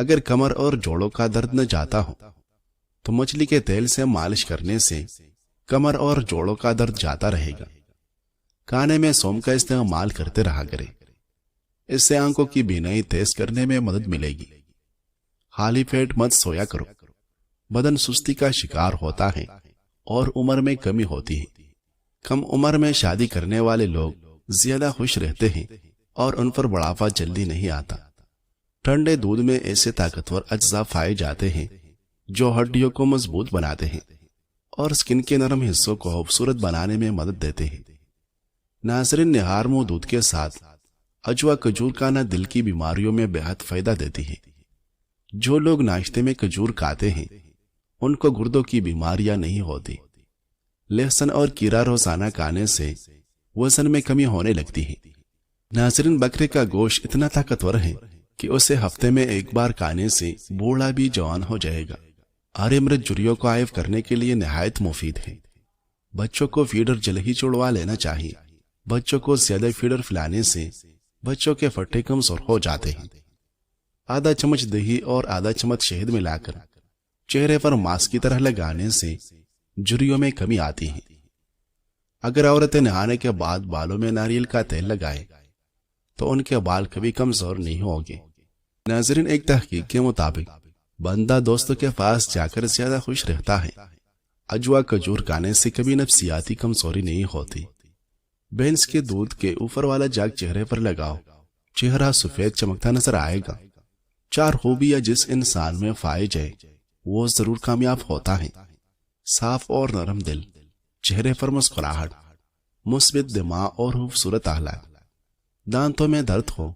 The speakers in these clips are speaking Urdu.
اگر کمر اور جوڑوں کا درد نہ جاتا ہو تو مچھلی کے تیل سے مالش کرنے سے کمر اور جوڑوں کا درد جاتا رہے گا۔ کھانے میں سونف کا استعمال کرتے رہا کرے، اس سے آنکھوں کی بینائی تیز کرنے میں مدد ملے گی۔ خالی پیٹ مت سویا کرو، بدن سستی کا شکار ہوتا ہے اور عمر میں کمی ہوتی ہے۔ کم عمر میں شادی کرنے والے لوگ زیادہ خوش رہتے ہیں اور ان پر بڑھاپا جلدی نہیں آتا۔ ٹھنڈے دودھ میں ایسے طاقتور اجزاء پائے جاتے ہیں جو ہڈیوں کو مضبوط بناتے ہیں اور سکن کے نرم حصوں کو خوبصورت بنانے میں مدد دیتے ہیں۔ ناظرین، نہار منہ دودھ کے ساتھ اجوا کھجور کھانا دل کی بیماریوں میں بہت فائدہ دیتی ہے۔ جو لوگ ناشتے میں کھجور کھاتے ہیں ان کو گردوں کی بیماریاں نہیں ہوتی۔ لہسن اور کیرا روزانہ کھانے سے وزن میں کمی ہونے لگتی ہے۔ ناظرین، بکرے کا گوشت اتنا طاقتور ہے کہ اسے ہفتے میں ایک بار کھانے سے بوڑھا بھی جوان ہو جائے گا۔ ہر مرد جریوں کو عائف کرنے کے لیے نہایت مفید ہے۔ بچوں کو فیڈر جلد ہی چھڑوا لینا چاہیے۔ بچوں کو زیادہ فیڈر پلانے سے بچوں کے پھٹے کمزور ہو جاتے ہیں۔ آدھا چمچ دہی اور آدھا چمچ شہد ملا کر چہرے پر ماسک کی طرح لگانے سے جریوں میں کمی آتی ہے۔ اگر عورتیں نہانے کے بعد بالوں میں ناریل کا تیل لگائے تو ان کے بال کبھی کمزور نہیں ہوگے۔ ناظرین، ایک تحقیق کے مطابق بندہ دوستوں کے پاس جا کر زیادہ خوش رہتا ہے۔ اجوا کھجور کھانے سے کبھی نفسیاتی کمزوری نہیں ہوتی۔ بھینس کے دودھ کے اوپر والا جاگ چہرے پر لگاؤ، چہرہ سفید چمکتا نظر آئے گا۔ 4 خوبیاں جس انسان میں پائی جائے وہ ضرور کامیاب ہوتا ہے۔ صاف اور نرم دل، چہرے پر مسکراہٹ، مثبت دماغ اور خوبصورت اخلاق۔ دانتوں میں درد ہو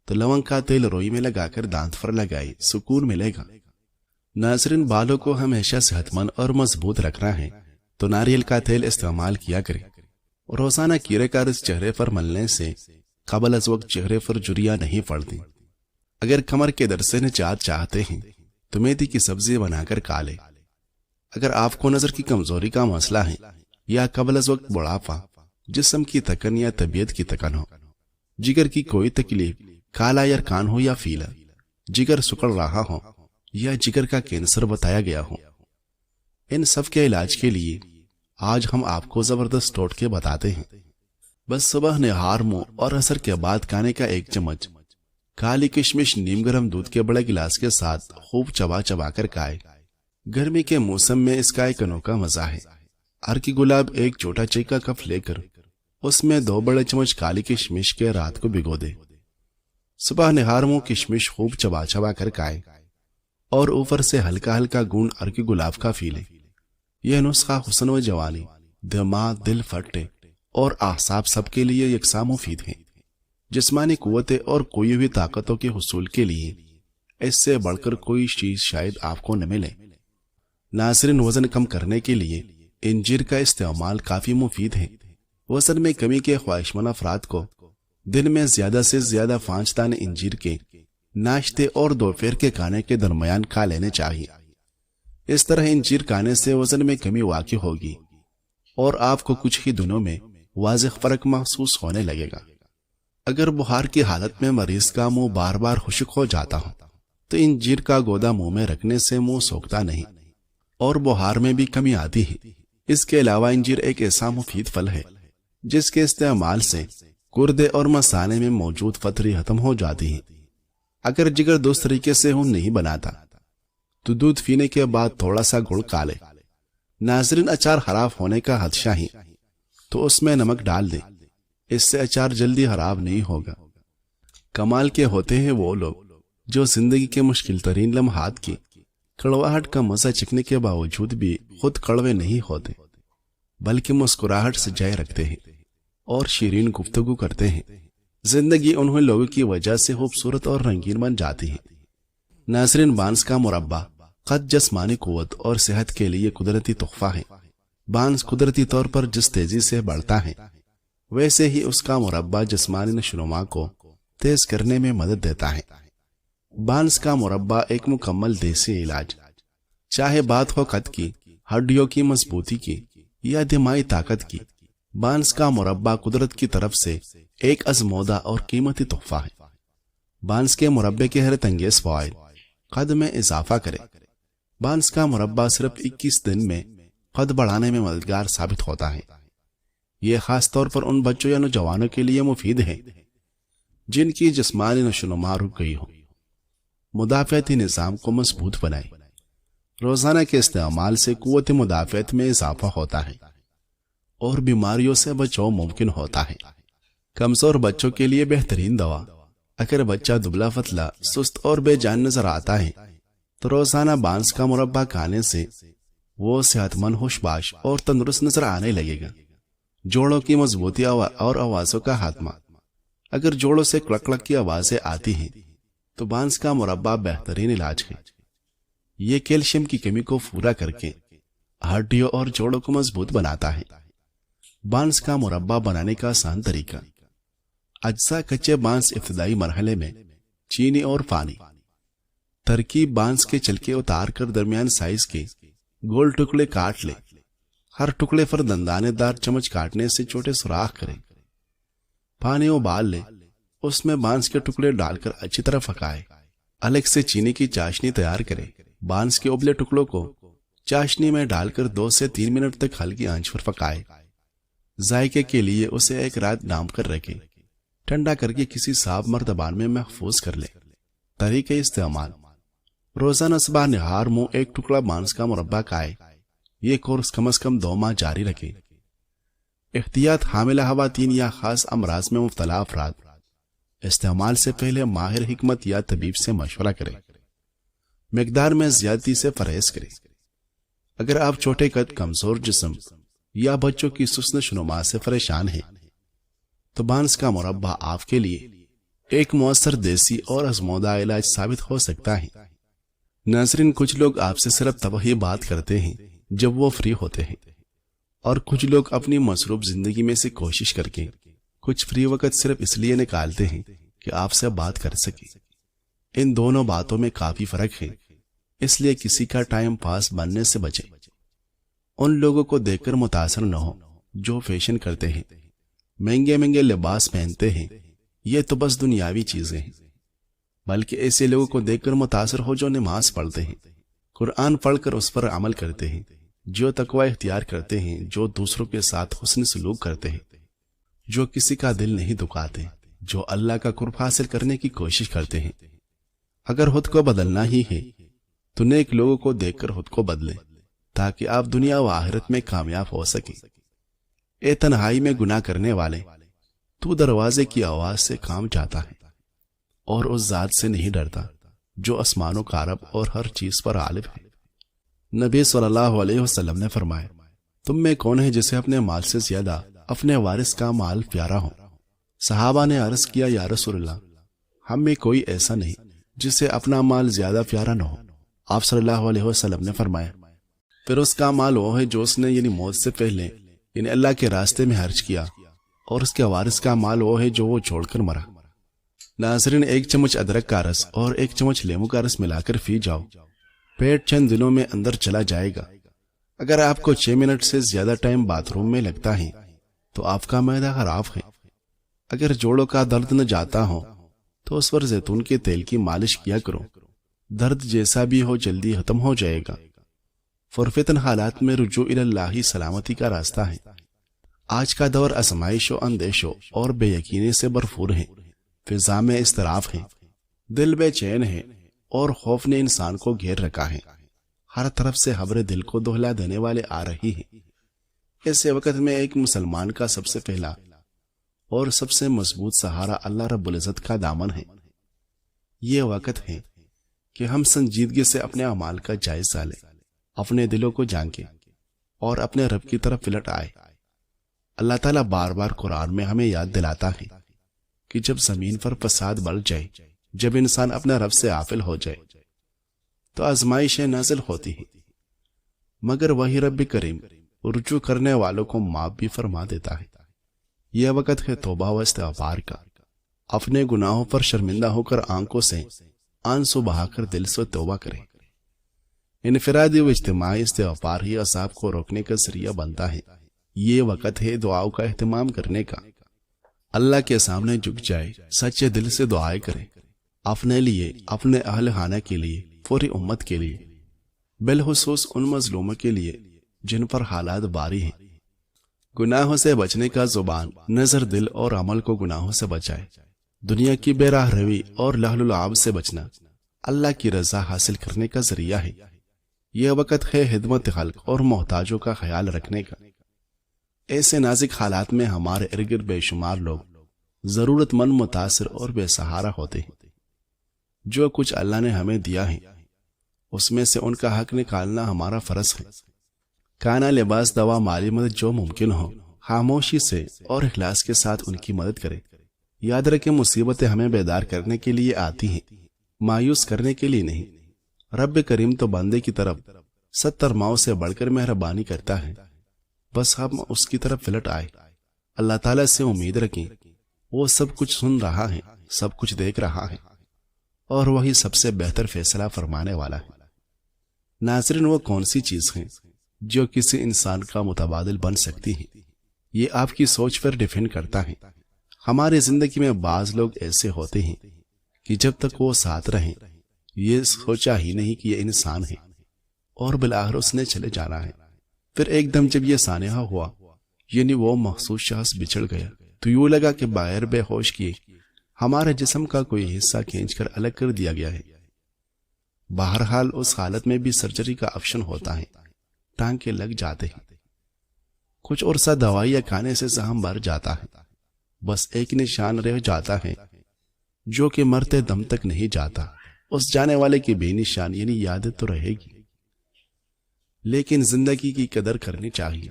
تو لونگ کا تیل روئی میں لگا کر دانت پر لگائی، سکون ملے گا۔ ناظرین، بالوں کو ہمیشہ صحت مند اور مضبوط رکھنا ہے تو ناریل کا تیل استعمال کیا کریں۔ روزانہ کیرے کا رس چہرے پر ملنے سے قبل از وقت چہرے پر جریاں نہیں پڑتی۔ اگر کمر کے درد سے نجات چاہتے ہیں تو میتھی کی سبزی بنا کر کھا لیں۔ اگر آپ کو نظر کی کمزوری کا مسئلہ ہے یا قبل از وقت بڑھاپا، جسم کی تکن یا طبیعت کی تکن ہو، جگر کی کوئی تکلیف، کالا یا کان ہو یا فیلا، جگر سکڑ رہا ہو یا جگر کا کینسر بتایا گیا ہو، ان سب کے علاج کے لیے آج ہم آپ کو زبردست ٹوٹکے بتاتے ہیں۔ بس صبح نہار منہ اور عصر کے بعد کھانے کا 1 چمچ کالی کشمش نیم گرم دودھ کے بڑے گلاس کے ساتھ خوب چبا چبا کر کھائے۔ گرمی کے موسم میں اس کا ایک انوکھا مزہ ہے۔ ارکی گلاب ایک چھوٹا چائے کا کپ لے کر اس میں 2 بڑے چمچ کالی کشمش کے رات کو بھگو دے۔ صبح نہار منہ کشمش خوب چبا چبا کر کھائے اور اوپر سے ہلکا ہلکا گون ارکی گلاب کا پی لے۔ یہ نسخہ حسن و جوانی، دماغ، دل، پھٹے اور اعصاب سب کے لیے یکساں مفید ہے۔ جسمانی قوتیں اور کوئی بھی طاقتوں کے حصول کے لیے اس سے بڑھ کر کوئی چیز شاید آپ کو نہ ملے۔ ناظرین، وزن کم کرنے کے لیے انجیر کا استعمال کافی مفید ہے۔ وزن میں کمی کے خواہشمند افراد کو دن میں زیادہ سے زیادہ 5 دانے انجیر کے ناشتے اور دوپہر کے کھانے کے درمیان کھا لینے چاہیے۔ اس طرح انجیر کھانے سے وزن میں کمی واقع ہوگی اور آپ کو کچھ ہی دنوں میں واضح فرق محسوس ہونے لگے گا۔ اگر بخار کی حالت میں مریض کا منہ بار بار خشک ہو جاتا ہو تو انجیر کا گودا منہ میں رکھنے سے منہ سوکھتا نہیں اور بخار میں بھی کمی آتی ہے۔ اس کے علاوہ انجیر ایک ایسا مفید پھل ہے جس کے استعمال سے گردے اور مثانے میں موجود پتھری ختم ہو جاتی ہے۔ اگر جگر دوست طریقے سے خون نہیں بناتا تو دودھ پینے کے بعد تھوڑا سا گڑ کھا لے۔ ناظرین، اچار خراب ہونے کا خدشہ ہے تو اس میں نمک ڈال دیں، اس سے اچار جلدی خراب نہیں ہوگا۔ کمال کے ہوتے ہیں وہ لوگ جو زندگی کے مشکل ترین لمحات کی کڑواہٹ کا مزہ چکھنے کے باوجود بھی خود کڑوے نہیں ہوتے بلکہ مسکراہٹ سے جائے رکھتے ہیں اور شیرین گفتگو کرتے ہیں۔ زندگی انہیں لوگوں کی وجہ سے خوبصورت اور رنگین بن جاتی ہے۔ ناظرین، بانس کا مربع قد جسمانی قوت اور صحت کے لیے قدرتی تحفہ ہے۔ بانس قدرتی طور پر جس تیزی سے بڑھتا ہے ویسے ہی اس کا مربع جسمانی نشوونما کو تیز کرنے میں مدد دیتا ہے۔ بانس کا مربع ایک مکمل دیسی علاج، چاہے بات ہو قد کی، ہڈیوں کی مضبوطی کی یا دماغی طاقت کی، بانس کا مربع قدرت کی طرف سے ایک ازمودہ اور قیمتی تحفہ ہے۔ بانس کے مربع کے حیرت انگیز فوائد: قد میں اضافہ کرے۔ بانس کا مربع صرف 21 دن میں قد بڑھانے میں مددگار ثابت ہوتا ہے۔ یہ خاص طور پر ان بچوں یا نوجوانوں کے لیے مفید ہے جن کی جسمانی نشوونما رک گئی ہو۔ مدافعتی نظام کو مضبوط بنائے۔ روزانہ کے استعمال سے قوت مدافعت میں اضافہ ہوتا ہے اور بیماریوں سے بچاؤ ممکن ہوتا ہے۔ کمزور بچوں کے لیے بہترین دوا۔ اگر بچہ دبلا پتلا، سست اور بے جان نظر آتا ہے تو روزانہ بانس کا مربع کھانے سے وہ صحت مند، ہوش باش اور تندرست نظر آنے لگے گا۔ جوڑوں کی مضبوطی اور آوازوں کا خاتمہ۔ اگر جوڑوں سے کڑک کڑک کی آوازیں آتی ہیں تو بانس کا مربع بہترین علاج ہے۔ یہ کیلشیم کی کمی کو پورا کر کے ہڈیوں اور جوڑوں کو مضبوط بناتا ہے۔ بانس کا مربع بنانے کا آسان طریقہ۔ اجزاء: کچے بانس ابتدائی مرحلے میں چینی اور پانی۔ ترکیب: بانس کے چھلکے اتار کر درمیان سائز کے گول ٹکڑے کاٹ لے۔ ہر ٹکڑے پر دندانے دار چمچ کاٹنے سے چھوٹے سوراخ کریں۔ پانی ابال لے، اس میں بانس کے ٹکڑے ڈال کر اچھی طرح پکائے۔ الگ سے چینی کی چاشنی تیار کرے۔ بانس کے ابلے ٹکڑوں کو چاشنی میں ڈال کر 2 سے 3 منٹ تک ہلکی آنچ پر پکائے۔ ذائقے کے لیے اسے ایک رات ڈھانپ کر رکھے، ٹھنڈا کر کے کسی صاف مرتبان میں محفوظ کر لے۔ طریقہ استعمال: روزانہ صبح نہار منہ 1 ٹکڑا بانس کا مربع کھائے۔ یہ کورس کم از کم 2 ماہ جاری رکھے۔ احتیاط: حاملہ خواتین یا خاص امراض میں مبتلا افراد استعمال سے پہلے ماہر حکمت یا طبیب سے مشورہ کریں۔ مقدار میں زیادتی سے پرہیز کریں۔ اگر آپ چھوٹے قد، کمزور جسم یا بچوں کی سست نشوونما سے پریشان ہیں تو بانس کا مربع آپ کے لیے ایک مؤثر دیسی اور آزمودہ علاج ثابت ہو سکتا ہے۔ ناظرین، کچھ لوگ آپ سے صرف تب ہی بات کرتے ہیں جب وہ فری ہوتے ہیں، اور کچھ لوگ اپنی مصروف زندگی میں سے کوشش کر کے کچھ فری وقت صرف اس لیے نکالتے ہیں کہ آپ سے بات کر سکیں۔ ان دونوں باتوں میں کافی فرق ہے، اس لیے کسی کا ٹائم پاس بننے سے بچیں۔ ان لوگوں کو دیکھ کر متاثر نہ ہو جو فیشن کرتے ہیں، مہنگے مہنگے لباس پہنتے ہیں۔ یہ تو بس دنیاوی چیزیں ہیں، بلکہ ایسے لوگوں کو دیکھ کر متاثر ہو جو نماز پڑھتے ہیں، قرآن پڑھ کر اس پر عمل کرتے ہیں، جو تقوی اختیار کرتے ہیں، جو دوسروں کے ساتھ حسن سلوک کرتے ہیں، جو کسی کا دل نہیں دکھاتے، جو اللہ کا قرب حاصل کرنے کی کوشش کرتے ہیں۔ اگر خود کو بدلنا ہی ہے تو نیک لوگوں کو دیکھ کر خود کو بدلیں تاکہ آپ دنیا و آخرت میں کامیاب ہو سکیں۔ اے تنہائی میں گناہ کرنے والے، تو دروازے کی آواز سے کام چاہتا ہے اور اس ذات سے نہیں ڈرتا جو آسمانوں کا رب اور ہر چیز پر غالب ہے۔ نبی صلی اللہ علیہ وسلم نے فرمایا، تم میں کون ہے جسے اپنے مال سے زیادہ اپنے وارث کا مال پیارا ہو؟ صحابہ نے عرض کیا، یا رسول اللہ، ہم میں کوئی ایسا نہیں جسے اپنا مال زیادہ پیارا نہ ہو۔ آپ صلی اللہ علیہ وسلم نے فرمایا، پھر اس کا مال وہ ہے جو اس نے یعنی موت سے پہلے یعنی اللہ کے راستے میں خرچ کیا، اور اس کے وارث کا مال وہ ہے جو وہ چھوڑ کر مرا۔ ناظرین، 1 چمچ ادرک کا رس اور 1 چمچ لیمو کا رس ملا کر پی جاؤ، پیٹ چند دنوں میں اندر چلا جائے گا۔ اگر آپ کو 6 منٹ سے زیادہ ٹائم باتھ روم میں لگتا ہے تو آپ کا معدہ خراب ہے۔ اگر جوڑوں کا درد نہ جاتا ہو تو اس پر زیتون کے تیل کی مالش کیا کرو، درد جیسا بھی ہو جلدی ختم ہو جائے گا۔ فرفتن حالات میں رجوع اللہ سلامتی کا راستہ ہے۔ آج کا دور آزمائشوں، اندیشوں اور بے یقینی سے بھرپور ہے۔ فضا میں اضطراب ہے، دل بے چین ہے، اور خوف نے انسان کو گھیر رکھا ہے۔ ہر طرف سے خبریں دل کو دہلا دینے والے آ رہی ہیں۔ ایسے وقت میں ایک مسلمان کا سب سے پہلا اور سب سے مضبوط سہارا اللہ رب العزت کا دامن ہے۔ یہ وقت ہے کہ ہم سنجیدگی سے اپنے اعمال کا جائزہ لیں، اپنے دلوں کو جانکیں اور اپنے رب کی طرف پلٹ آئے۔ اللہ تعالیٰ بار بار قرآن میں ہمیں یاد دلاتا ہے کہ جب زمین پر فساد بڑھ جائے، جب انسان اپنے رب سے غافل ہو جائے تو آزمائشیں نازل ہوتی ہیں، مگر وہی رب کریم رجوع کرنے والوں کو معاف بھی فرما دیتا ہے۔ یہ وقت ہے توبہ و استغفار کا۔ اپنے گناہوں پر شرمندہ ہو کر آنکھوں سے آنسو بہا کر دل سے توبہ کریں۔ انفرادی و اجتماعی استغفار ہی عذاب کو روکنے کا ذریعہ بنتا ہے۔ یہ وقت ہے دعاؤں کا اہتمام کرنے کا۔ اللہ کے سامنے جھک جائے، سچے دل سے دعائیں کریں، اپنے لیے، اپنے اہل خانہ کے لیے، پوری امت کے لیے، بالخصوص ان مظلوموں کے لیے جن پر حالات باری ہیں۔ گناہوں سے بچنے کا زبان، نظر، دل اور عمل کو گناہوں سے بچائے۔ دنیا کی بے راہ روی اور لہو و لعب سے بچنا اللہ کی رضا حاصل کرنے کا ذریعہ ہے۔ یہ وقت ہے خدمت خلق اور محتاجوں کا خیال رکھنے کا۔ ایسے نازک حالات میں ہمارے ارد گرد بے شمار لوگ ضرورت مند، متاثر اور بے سہارا ہوتے ہیں۔ جو کچھ اللہ نے ہمیں دیا ہے اس میں سے ان کا حق نکالنا ہمارا فرض ہے۔ کھانا، لباس، دوا، مالی مدد جو ممکن ہو خاموشی سے اور اخلاص کے ساتھ ان کی مدد کرے۔ یاد رکھیں مصیبتیں ہمیں بیدار کرنے کے لیے آتی ہیں، مایوس کرنے کے لیے نہیں۔ رب کریم تو بندے کی طرف 70 ماؤں سے بڑھ کر مہربانی کرتا ہے، بس ہم اس کی طرف پلٹ آئے۔ اللہ تعالیٰ سے امید رکھیں، وہ سب کچھ سن رہا ہے، سب کچھ دیکھ رہا ہے، اور وہی سب سے بہتر فیصلہ فرمانے والا ہے۔ ناظرین، وہ کون سی چیز ہیں جو کسی انسان کا متبادل بن سکتی ہیں؟ یہ آپ کی سوچ پر ڈیپینڈ کرتا ہے۔ ہماری زندگی میں بعض لوگ ایسے ہوتے ہیں کہ جب تک وہ ساتھ رہیں یہ سوچا ہی نہیں کہ یہ انسان ہے، اور بالآخر اس نے چلے جانا ہے۔ پھر ایک دم جب یہ سانحہ ہوا، یعنی وہ مخصوص شخص بچھڑ گیا، تو یوں لگا کہ بغیر بے ہوش کیے ہمارے جسم کا کوئی حصہ کھینچ کر الگ کر دیا گیا ہے۔ بہرحال اس حالت میں بھی سرجری کا آپشن ہوتا ہے، ٹانکے لگ جاتے ہیں، کچھ عرصہ دوائیاں کھانے سے زخم بھر جاتا ہے، بس ایک نشان رہ جاتا ہے جو کہ مرتے دم تک نہیں جاتا۔ اس جانے والے کی بے نشان یعنی یاد تو رہے گی، لیکن زندگی کی قدر کرنی چاہیے۔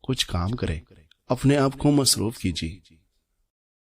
کچھ کام کریں، اپنے آپ کو مصروف کیجیے،